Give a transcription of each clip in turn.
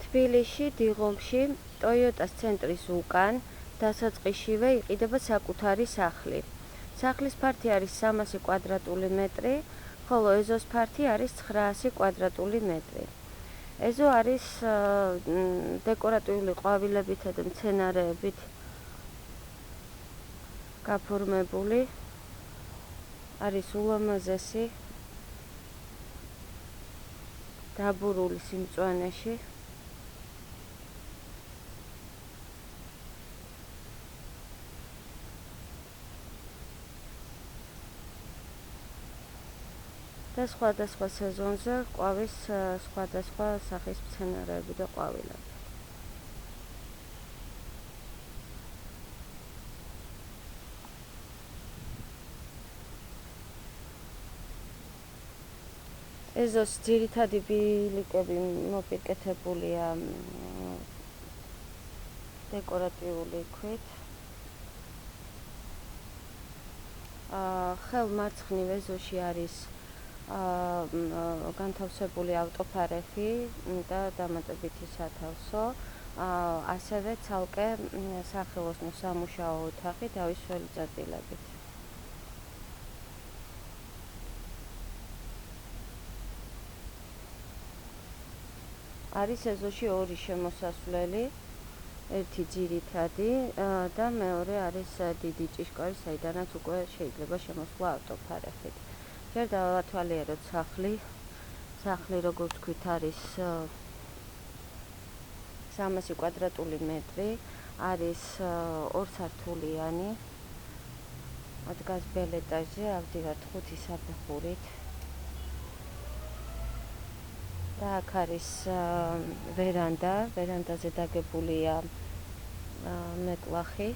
თბილისში, დიღომში, ტოიოტას ცენტრის უკან, დასაწყისშივე იყიდება საკუთარი სახლი. სახლის ფართი არის 300 კვადრატული მეტრი, ხოლო ეზოს ფართი არის 900 კვადრატული მეტრი. ეზო არის დეკორატიული ყვავილებითა და მცენარეებით გაფორმებული. არის ულამაზესი დაბურული სიმწვანეში. და სხვადასხვა სეზონზე ყვავის სხვადასხვა სახის მცენარეები და ყვავილები. ეზოს ძირითადი ბილიკები მოპირკეთებულია დეკორატიული ქვით. ხელმარცხნივ ეზოში არის განთავსებული ავტოფარეხი და დამატებითი სათავსო, ასევე ცალკე სახელოსნო სამუშაო ოთახი დავისველი წერტილებით. არის ეზოში ორი შემოსასვლელი, ერთი ძირითადი და მეორე არის დიდი ჭიშკარი, საიდანაც უკვე შეიძლება შემოსვლა ავტოფარეხით. ჯერ დავათვალიეროთ სახლი. სახლი, როგორც ვთქვით, არის 300 კვადრატული მეტრი, არის ორსართულიანი. დგას ბელ ეტაჟზე, ავდივართ 5 საფეხურით. და აქ არის ვერანდა, ვერანდაზე დაგებულია მეტლახი.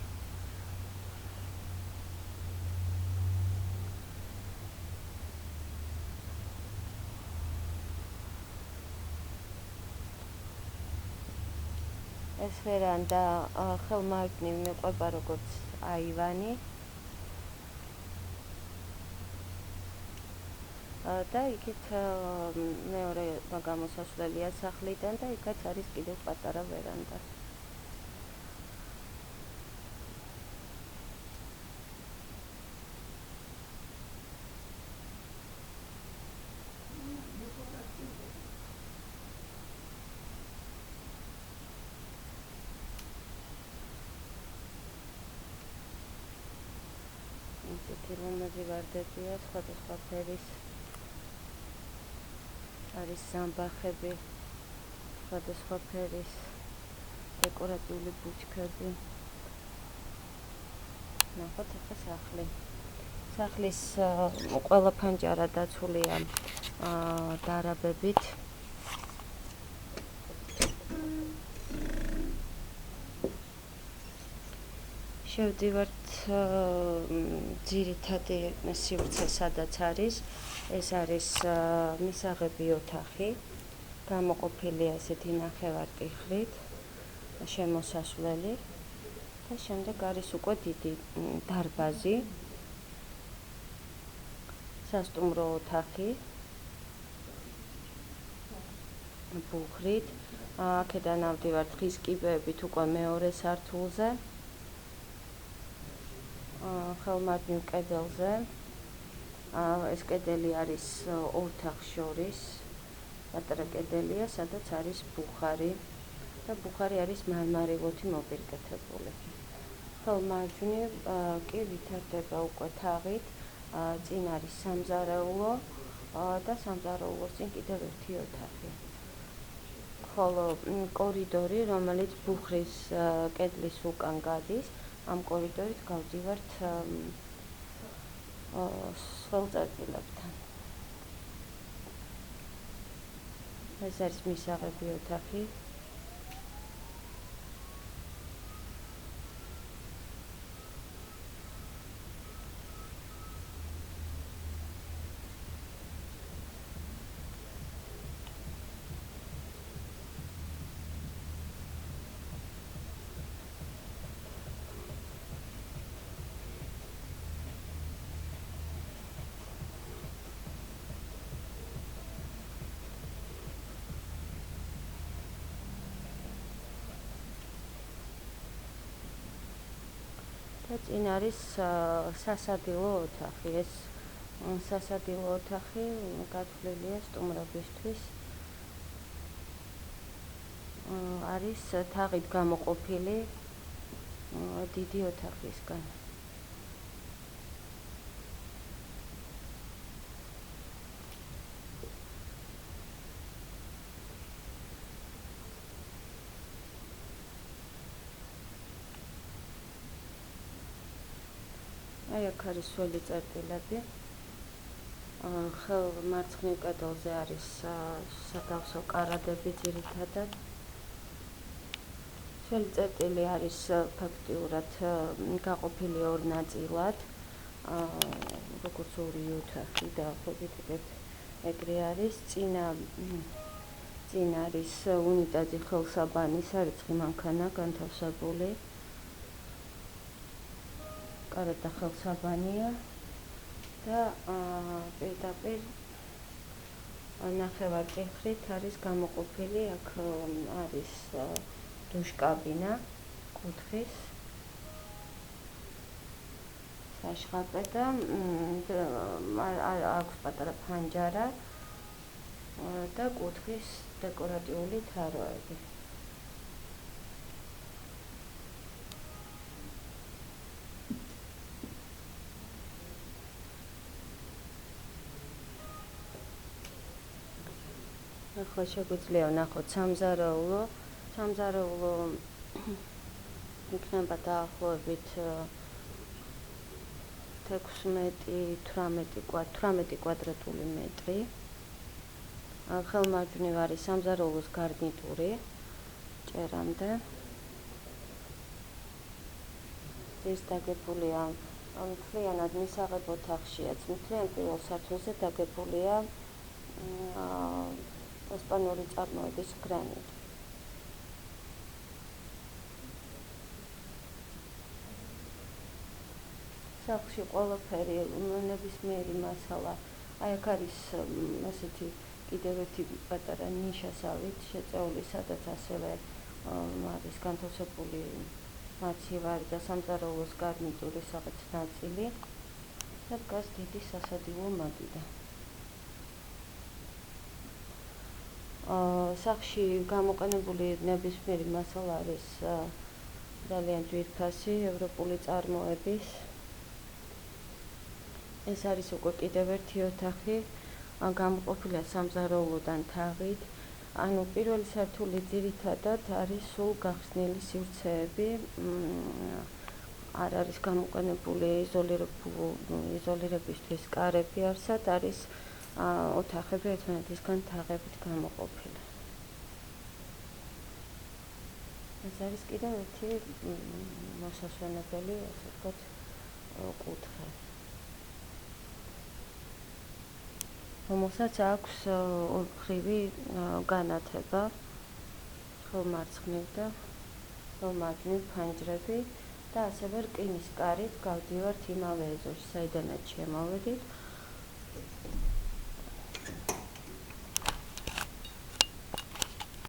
ეს ვერანდა ხელმარჯვნივ მიყვება როგორც აივანი. და იქით მეორე გამოსასვლელია სახლიდან და იქაც არის კიდევ პატარა ვერანდა. ისეთი ლომაზი ვარდებია, სხვადასხვა ფერის. არის ზამბახები, სხვადასხვა ფერის დეკორატიული ბუჩქები. ნახოთ ახლა სახლი. სახლის ყველა ფანჯარა დაცულია დარაბებით. შევდივართ ძირითადი სივრცე, სადაც არის. ეს არის მისაღები ოთახი, გამოყოფილია ესეთი ნახევარტიხრით, შემოსასვლელი და შემდეგ არის უკვე დიდი დარბაზი, სასტუმრო ოთახი, ბუხრით. აქედან ავდივართ ხის კიბეებით უკვე მეორე სართულზე. ხელმარჯვნივ კედელზე. ეს კედელი არის ორთახს შორის, პატარა კედელია, სადაც არის ბუხარი და ბუხარი არის მარმარილოთი მოპირკეთებული. ხელმარჯვნივ კი ვითარდება უკვე თაღით, წინ არის სამზარეულო და სამზარეულოს წინ კიდევ ერთი ოთახი. ხოლო კორიდორი, რომელიც ბუხრის კედლის უკან გადის, ამ კორიდორით გავდივართ სხელ წერტილებთან. ეს არის მისაღები ოთახი. და წინ არის სასადილო ოთახი. ეს სასადილო ოთახი გათვლილია სტუმრებისთვის. არის თაღით გამოყოფილი დიდი ოთახისგან. აი აქ არის სველი წერტილები. ხელ მარცხნივ კედელზე არის სადავსო კარადები ძირითადად. სველი წერტილი არის ფაქტიურად გაყოფილი ორ ნაწილად. როგორც ორი ოთახი და ხედავთ ეგრე არის. წინ არის უნიტაზი ხელსაბანი, სარიცხი მანქანა განთავსებული. კარადა ხელსაბანია და პირდაპირ ნახევარწიხრით არის გამოყოფილი. აქ არის დუშკაბინა კუთხის საშხაპე და აქვს პატარა ფანჯარა და კუთხის დეკორატიული თაროები. ახლა შეგვიძლია ვნახოთ სამზარეულო. სამზარეულო იქნება დაახლოებით 16-18 კვადრატული მეტრი. ხელმარჯვნივ არის სამზარეულოს გარნიტური ჭერამდე. ეს დაგებულია მთლიანად მისაღებ ოთახშიაც. მთლიან პირველ სართულზე დაგებულია ესპანური წარმოების გრანიტი. სახლში ყველაფერი ნებისმიერი მასალა. აი აქ არის ასეთი კიდევ ერთი პატარა ნიშასავით შეწეული, სადაც ასევე არის განთავსებული მაცივარი და სამზარეულოს გარნიტურის რაღაც ნაწილი და დგას დიდი სასადილო მაგიდა. სახლში გამოყენებული ნებისმიერი მასალა არის ძალიან ძვირფასი ევროპული წარმოების. ეს არის უკვე კიდევ ერთი ოთახი, გამოყოფილია სამზარეულოდან თაღით. ანუ პირველი სართული ძირითადად არის სულ გახსნილი სივრცეები. არ არის გამოყენებული იზოლირებისთვის კარები, არსად არის ოთახები ერთმანეთისგან თაღებით გამოყოფილი. ეს არის კიდევ ერთი მოსასვენებელი, ასე ვთქვათ, კუთხე, რომელსაც აქვს ორმხრივი განათება, ხელმარცხნივ და ხელმარჯვნივ ფანჯრები და ასევე რკინის კარით გავდივართ იმავე ეზოში, საიდანაც შემოვედით.